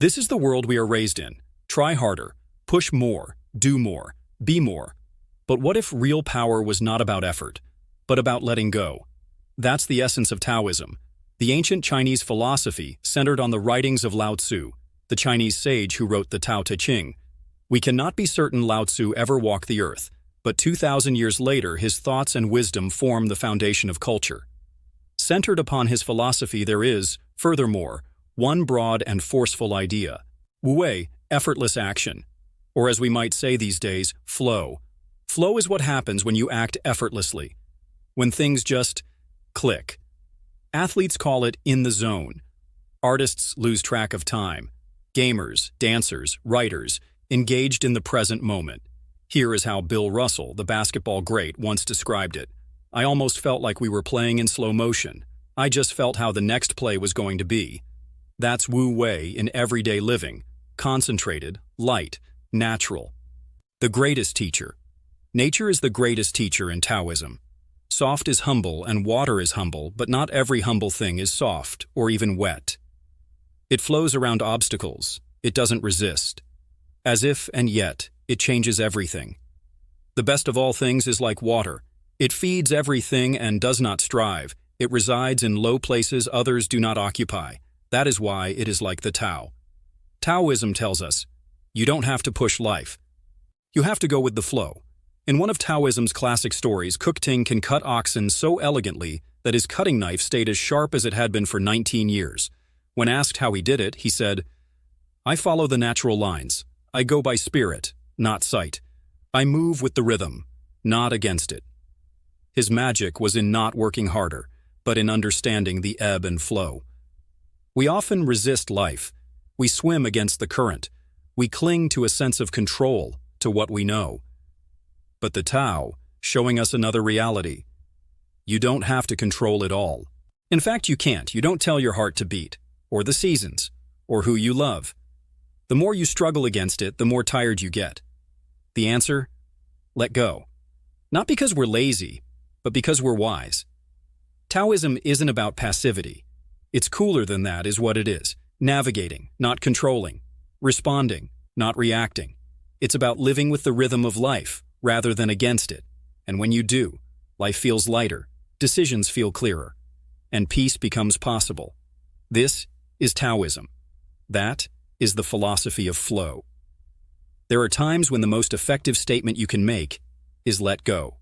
This is the world we are raised in. Try harder, push more, do more, be more. But what if real power was not about effort, but about letting go? That's the essence of Taoism, the ancient Chinese philosophy centered on the writings of Lao Tzu, the Chinese sage who wrote the Tao Te Ching. We cannot be certain Lao Tzu ever walked the earth, but 2,000 years later his thoughts and wisdom form the foundation of culture. Centered upon his philosophy there is, furthermore, one broad and forceful idea: Wu-wei, effortless action. Or as we might say these days, flow. Flow is what happens when you act effortlessly, when things just click. Athletes call it in the zone. Artists lose track of time. Gamers, dancers, writers, engaged in the present moment. Here is how Bill Russell, the basketball great, once described it. I almost felt like we were playing in slow motion. I just felt how the next play was going to be. That's Wu-wei in everyday living. Concentrated, light, natural. The greatest teacher. Nature is the greatest teacher in Taoism. Soft is humble and water is humble, but not every humble thing is soft or even wet. It flows around obstacles. It doesn't resist. As if, and yet, it changes everything. The best of all things is like water. It feeds everything and does not strive. It resides in low places others do not occupy. That is why it is like the Tao. Taoism tells us, you don't have to push life. You have to go with the flow. In one of Taoism's classic stories, Cook Ting can cut oxen so elegantly that his cutting knife stayed as sharp as it had been for 19 years. When asked how he did it, he said, I follow the natural lines. I go by spirit, not sight. I move with the rhythm, not against it. His magic was in not working harder, but in understanding the ebb and flow. We often resist life. We swim against the current. We cling to a sense of control, to what we know. But the Tao, showing us another reality. You don't have to control it all. In fact, you can't. You don't tell your heart to beat, or the seasons, or who you love. The more you struggle against it, the more tired you get. The answer? Let go. Not because we're lazy, but because we're wise. Taoism isn't about passivity. It's cooler than that, is what it is. Navigating, not controlling. Responding, not reacting. It's about living with the rhythm of life, rather than against it. And when you do, life feels lighter, decisions feel clearer, and peace becomes possible. This is Taoism. That is the philosophy of flow. There are times when the most effective statement you can make is let go.